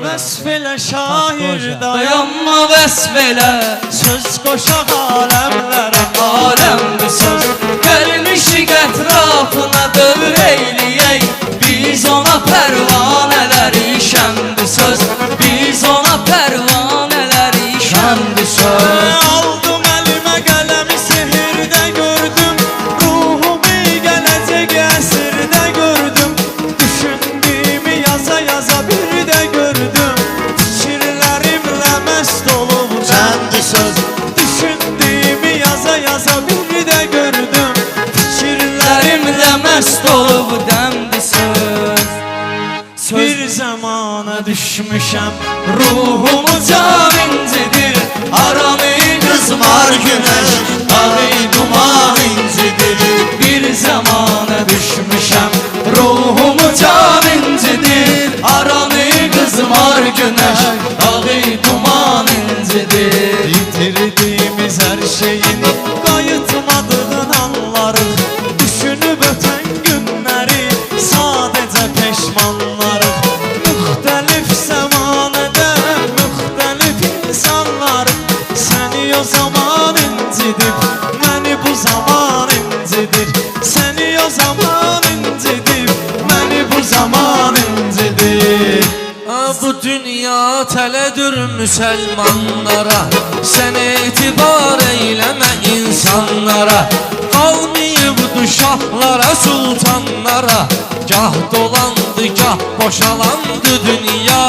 Vəsf elə şair Dayanma vəsf elə Söz qoşaq aləmlərə Aləmdir söz Gəlmişik ətrafına dövr eyləyək Biz ona pərvanələri şəmdir söz Biz ona pərvanələri şəmdir söz Aldım əlimə qələmi sehirdə gördüm Ruhumu gələcək əsirdə gördüm Düşündüyümü yaza yaza bir də gördüm Fikirlərimlə məst olub Şəmdir söz Düşündüyümü yaza yaza bir də gördüm Fikirlərimlə məst olub dəmdir söz Bir zamana düşmüşəm Ruhumu cavincidir Aranı Kızmar güneş Dağı duman incidir Bir zamana düşmüşəm Ruhumu cavincidir Aranı kızmar güneş Dağı duman incidir Yitirdiğimiz her şeyin qayıtmadığın anları Düşünüb ötən günləri sadəcə peşmanlarıq Müxtəlif zəmanədə müxtəlif insanlar Səni o zaman incidib, məni bu zaman incidir Səni o zaman incidib, məni bu zaman incidir Bu dünya tələdir müsəlmanlara Sən etibar eyləmə insanlara Qalmayıbdı şahlara, sultanlara Gah dolandı, gah boşalandı dünya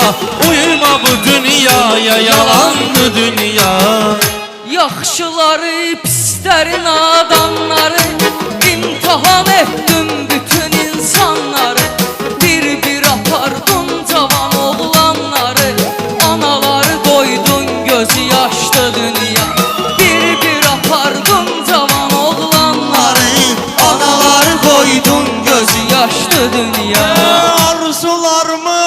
Uyma bu dünyaya, yalandı dünya Yaxşıları, pislərin adamları İmtihan etdim bütün insanları Bir apardın cavan oğlanları Anaları koydun gözü yaşlı dünya Bir apardın cavan oğlanları Anaları koydun gözü yaşlı dünya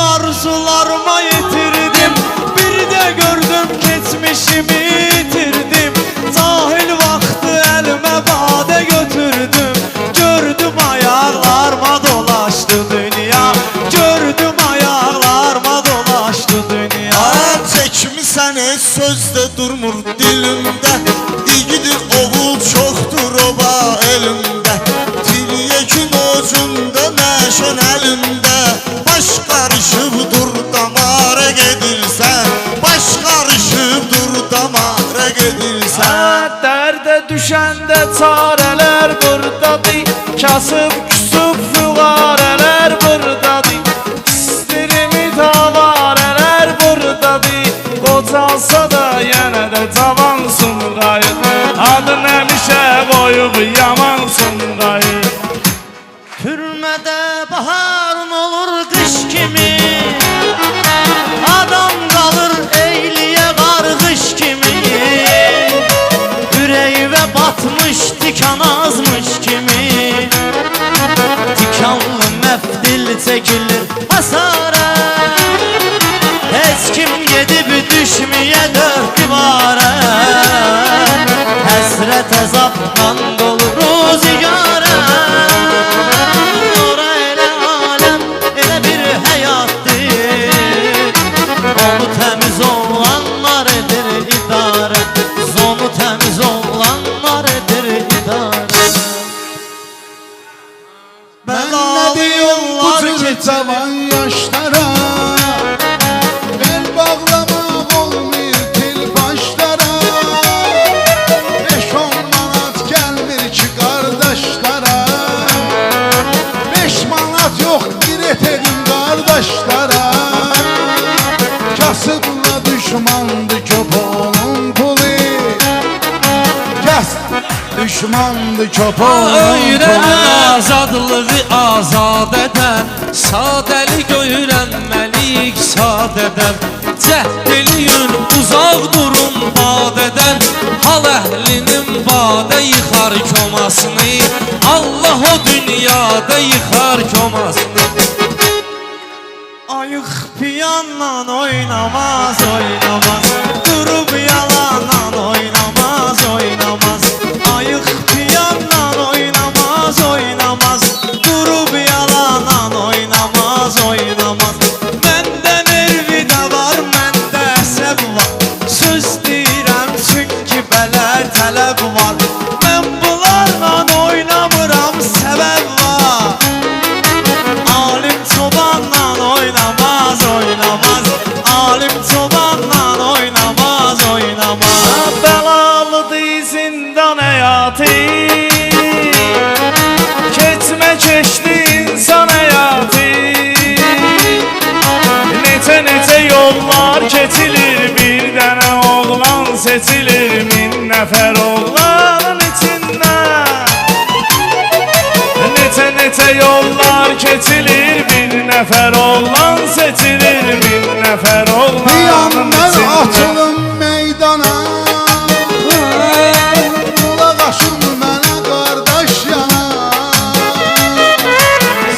Arzularıma yitirdim Bir de gördüm geçmişimi yitirdim Cahil vaxtı elime bade götürdüm Gördüm ayaklarıma dolaştı dünya Gördüm ayaklarıma dolaştı dünya Çekmişsən heç sözdə durmur dilimdə İgidir oğul çoxdur oba elimdə Tiryəkin ucunda məşən əlində Baş qarışıbdır damara gedirsən Baş qarışıbdır damara gedirsən Dərdə düşəndə çarələr buradadır Kasıb küsub füqarələr buradadır İstirimi tavarələr buradadır Qocalsa da yenə də cavansın qayıt Adın həmişə qoyub yamansın qayıt Türmədə baharın olur qış kimi Adam qalır eyliyə qarğış kimi Ürəyivə batmış tikan azmış kimi Tikanlı məfdil çəkilir hasara Heç kim gedib düşməyə dörd divara Həsrət əzabdan dolu ruzigara Ora elə aləm, elə bir həyatdır Onu təmiz olanlar edir idarə Zonu təmiz olanlar edir idarə Bəlalı yollar Cavan yaşlara Bel bağlamaq olmuyor til başlara 5-10 manat gəlmir ki qardaşlara 5 manat yox bir etelim qardaşlara Kasıbla düşmandı köpoğunun pulu Düşmandı köpoğunun Öyrənə pulu azadlığı azad edən Sadəlik öyrənməlik sadədən Cəhd eləyin uzaq durun badədən Hal əhlinin badə yıxar komasını Allah o dünyada yıxar komasını Ayıq piyanla oynamaz, oynamaz Durub yalanla oynamaz, oynamaz Ayıq piyanla oynamaz, oynamaz Durub yalanla oynamaz, oynamaz Məndən ervi də var yollar keçilir, bir dənə oğlan seçilir, min nəfər oğlanın içindən. Neçə yollar keçilir, bir nəfər oğlan seçilir, min nəfər oğlanın Yanlar içindən. atılım meydana Ulaqaşın mənə qardaş yana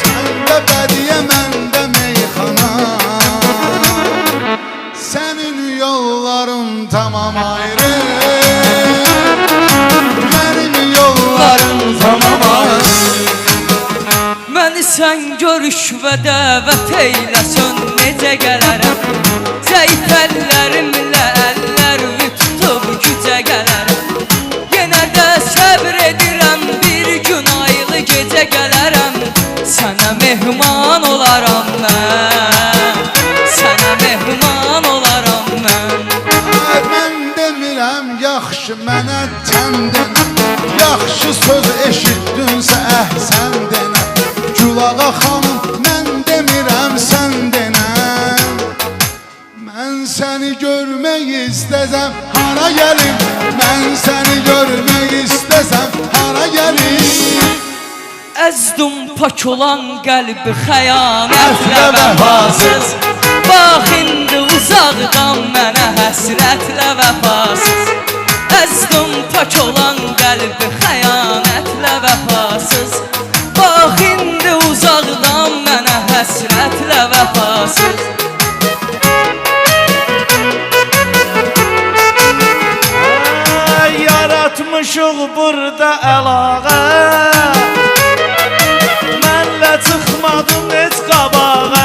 Səndə bədiyə, məndə meyxana Sənin yolların tamam ayrı Mənim yollarım tamam ayrı Məni sən görüş və dəvət eyləsən necə gələrəm Zəif əllərimlə əllərimi tutub gücə gələrəm Yenə də səbr edirəm bir gün aylı gecə gələrəm Sənə mehman olaram mən Sənə mehman olaram mən Mən demirəm yaxşı mənə təndən Yaxşı söz eşitdinsə əhsən denə Gülağa xanım mən demirəm sən denəm Mən səni görmək istəsəm hara gəlim Mən səni görmək istəsəm hara gəlim Əzdum pak olan qəlbi xəyanətlə vəfasız Bax indi uzaqdan mənə həsrətlə vəfasız Əzdum pak olan qəlbi xəyanətlə vəfasız Bax indi uzaqdan mənə həsrətlə vəfasız Yaratmışıq burada əlaqə, mənlə çıxmadım heç qabağa.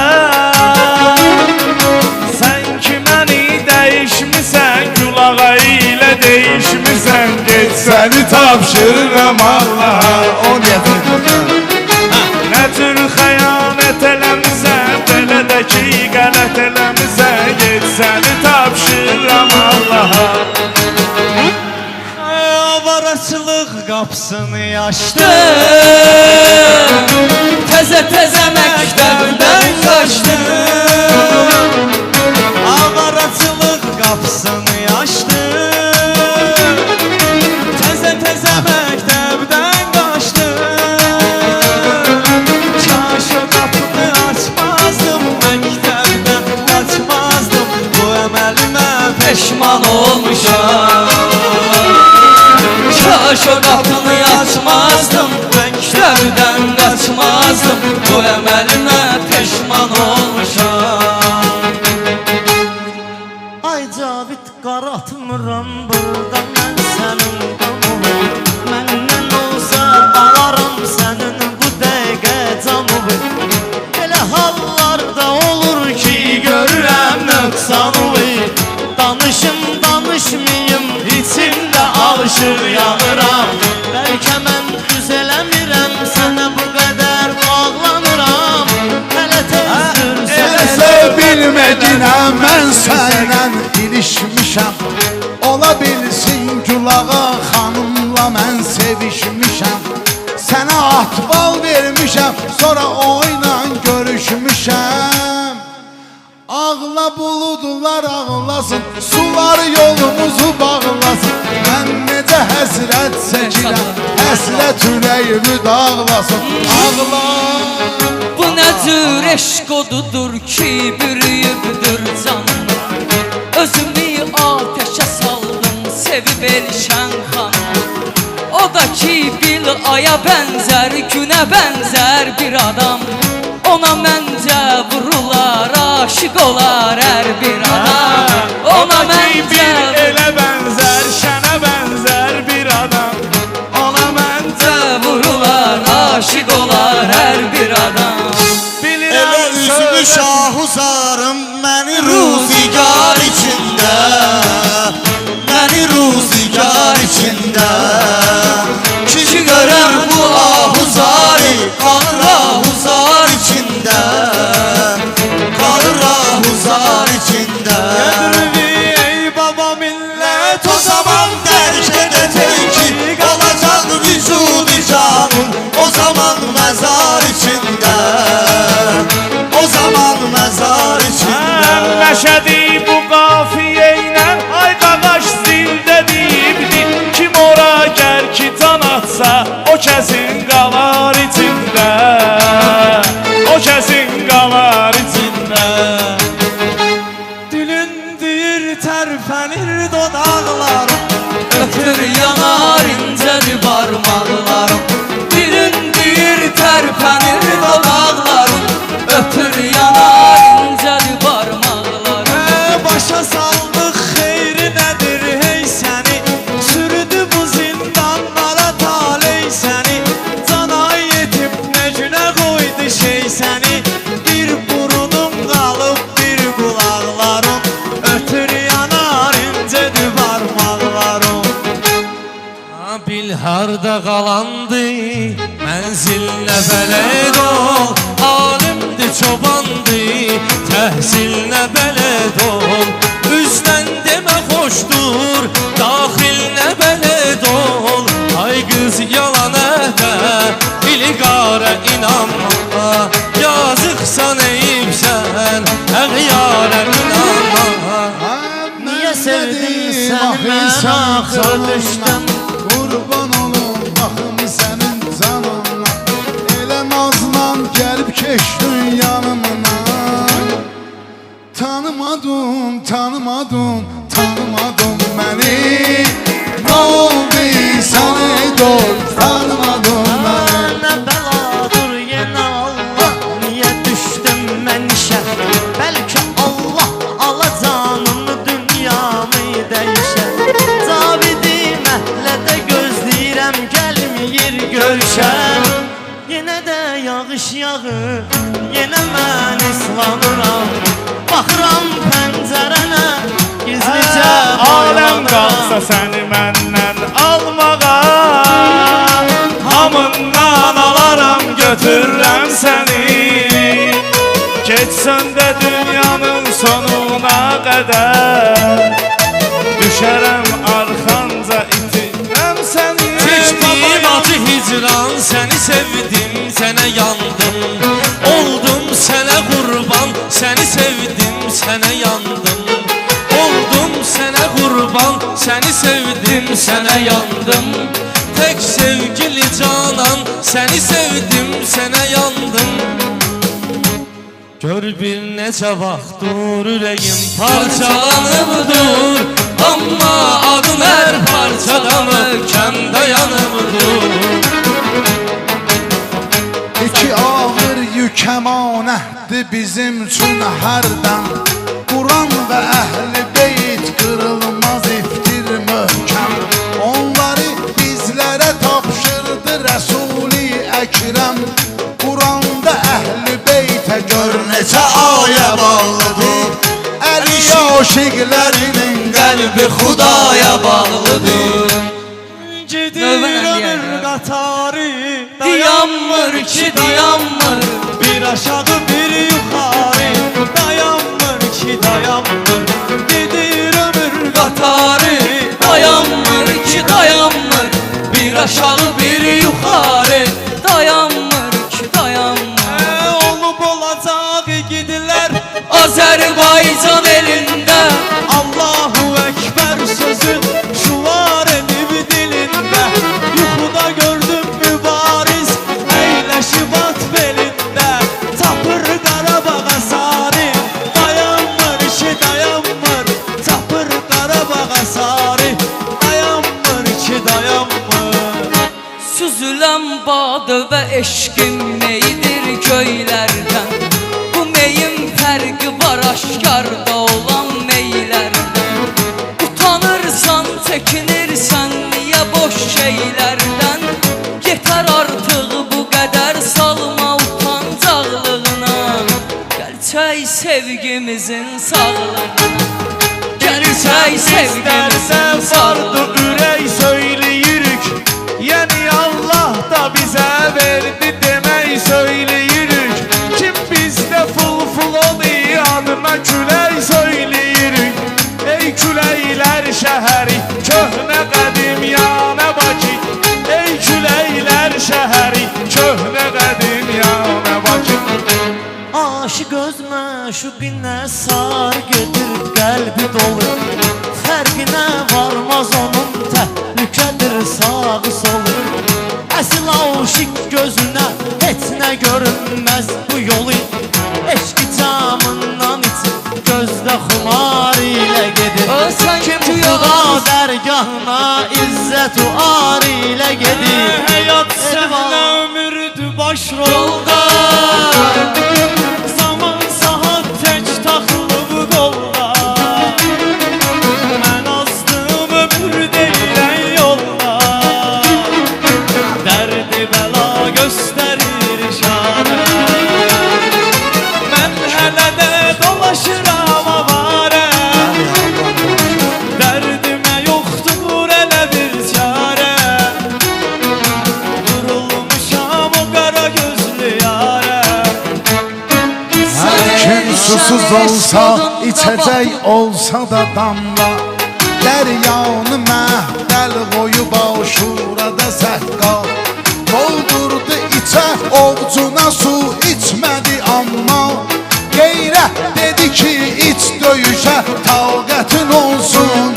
Sən ki məni dəyişmisən, Gülağa ilə değişmisən, get səni tapşırıram Allaha. O niyyətin Nə tür xəyanət eləmisən, belə də ki qələt eləmisən, get səni tapşırıram Allaha. Avaraçılıq qapısını açdı Təzə məktəbdən qaçdım Avaraçılıq qapısını açdı Təzə məktəbdən qaçdı Kaş o qapını açmazdım Məktəbdən qaçmazdım Bu əməlimə Peşman olmuşam Kaş o qapını açmazdım Məktəbdən qaçmazdım Bu əməlimə peşman olmuşam Ay Cavid qaratmıram burada mən sənin qanını Məndən olsa alaram sənin bu dəqiqə canını Elə hallarda olur ki görürəm nöqsanını Danışım danışmayım içimdə alışır yanıram Bəlkə mən düz eləmirəm sənə bu qədər bağlanıram Hələ tezdir Eləsə bilmədinəm mən sənlə ilişmişəm Ola bilsin Gülağa xanımla mən sevişmişəm Sənə atbal vermişəm sonra oyla görüşmüşəm Ağla buludlar ağlasın sular yolumuzu bağlasın Mən necə həsrət çəkirəm həsrət ürəyimi dağlasın Ağla Bu nə cür eşq odudur ki bürüyübdür canımı Özümü ateşə saldım sevib elşən xanım O da ki bil aya bənzər günə bənzər bir adam Ona məncə vurular aşıq olar hər bir adam Ona məncə elə bənzər, şənə bənzər bir adam Ona məncə vurular aşıq olar hər bir adam Elə üzümü şahuzarım məni ruzigar içində Məni ruzigar içində Ki görəm bu ahuzari qalır ahuzar içində Qalır ahuzar içində Ey baba millət O zaman dərk edəcək ki qalacaq vücudu canım O zaman məzar içində O zaman məzar içində Məşədi tərpənir dodaqlarım Öpür yanar incədir barmaqlarım Dirindir tərpənir dodaqlarım Öpür yanar incədir barmaqlarım Başa saldıq xeyri nədir hey səni Sürdü bu zindanlara taley səni Cana yetib nə günə qoydu şey səni Bir burunum qalıb bir qulaqlarım Ötür yanar incədir barmaqlarım Bil harda qalandı Mənzilinə bələd ol Alimdir, çobandı Təhsilinə bələd ol Üzdən demə xoşdur Daxilinə bələd ol Ay qız yalan əhdə İliqara inanma Yazıqsan eyibsən Əğyara inanma Niyə sevdin sən mən axır düşdüm Qurban olum baxım sənin canına Elə nazlan gəlib keçdin yanımdan Tanımadım, tanımadım, tanımadım məni Nə oldu səni dost, tanımadım məni Nə bəladır yenə Allah Niyə düşdüm mən işə Bəlkə Allah alacağımı dünyamı dəyişər Zavidi məhlədə gözləyirəm gəlməyir görüşər Yenə də yağış yağır Yenə mən islanıram Baxıram pəncərənə Gizlicə Aləm qalsa səni məndən almağa Hamından alaram götürürəm səni Keçsən də dünyanın sonuna qədər Düşərəm arxanca itirəm səni Çəkdiyim acı hicran Səni sevdim, sənə yandım Oldum sənə qurban Səni sevdim, sənə yandım Oldum sənə qurban Səni sevdim, sənə yandım Tək sevgili canan Səni sevdim, sənə yandım Gör bir neçə vaxtdır ürəyim parçalanıbdır Amma adın hər parçadamı kəm dayanıbdır İki ağır yük əmanətdir bizim üçün hərdən Quran və əhl-i beyt qırılmaz iftir möhkəm Onları bizlərə tapşırdı Rəsul-i Əkrəm Quranda əhl-i beytə gör neçə ayə bağlıdır Əli aşiqlərinin qəlbi Xudaya bağlıdır Gedir ömür qatarı Dayanmır ki dayanmır Bir aşağı bir yukarı Dayanmır ki dayanmır Gedir ömür qatarı Dayanmır ki dayanmır Bir aşağı bir yukarı Dayanmır ki dayanmır Olub olacaq gidiler Azərbaycan elində Allahu Ekber sözü şuvar edib dilində Yuxuda gördüm mübariz Əyləşib at belində Tapır Qarabağa sarı Dayanmır ki dayanmır Tapır Qarabağa sarı Dayanmır ki dayanmır Süzülən badı və eşqim meydir göylərdən Bu meyin fərqi var aşkarda olan meylərdən Utanırsan, çəkinirsən niyə boş şeylərdən Yetər artıq bu qədər salma utancaqlığına Gəlçək sevgimizin sağlığına Gəlçək sevgimizin sağlığına ürək söyləyirik Yəni Allah da bizə verdi demək söyləyirik Kim bizdə ful olayı adına külək söyləyirik Ey küləklər şəhəri köhnə qədim yanə Bakı Ey küləklər şəhəri köhnə qədim yanə Bakı Aşıq öz məşuqinə sar gedir qəlbi dolu Fərqinə varmaz onun təhlükədir sağı solu Əsil aşıq gözünə heç nə görünməz bu yolu Eşqi camından içib gözdə xumar ilə gedir içəcək olsa da damla Dəryanı məhdəl qoyub aşurada səqqa Doldurdu içə ovcuna su içmədi amma Qeyrət dedi ki iç döyüşə taqətin olsun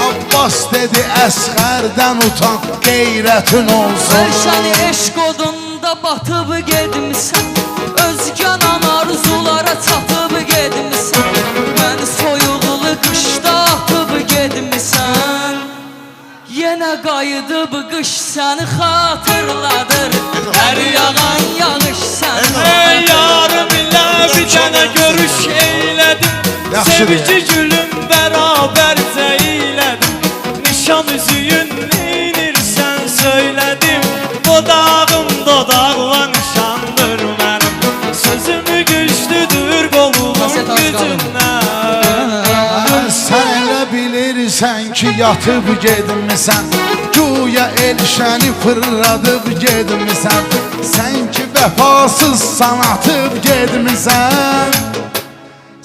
Abbas dedi əsğərdən utan qeyrətin olsun Əlşəni eşq odunda batıb gedmisən Özgənan arzulara çatıb gedmisən Məni soyuqlu qışda atıb gedmisən Yenə qayıdıb qış səni xatırladır Hər yağan yağış səni Ey yarım ilə bir dənə görüş eylədim Sevici gülüm bərabərcə eylədim Nişan üzüyün neynirsən söylədim Dodağım dodaqla nişandır mənim Sözümü güclüdür qolumun gücündən Sən elə bilirsən ki yatıb gedmisən Güya elşəni fırladıb gedmisən Sən ki vəfasız sanatıb gedmisən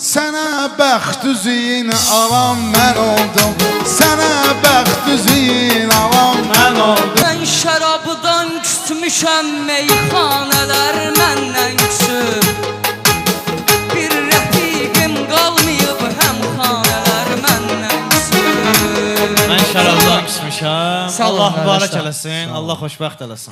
Sənə bəxt üzüyün alan mən oldum Sənə bəxt üzüyün alan mən oldum Mən şərabdan küsmüşəm meyxanələr məndən küsüb Bir rəfiqim qalmayıb həmxanələr məndən küsüb Mən şərabdan küsmüşəm Sağ olun, Allah mübarək qardaşlar. eləsin, Allah xoşbəxt eləsin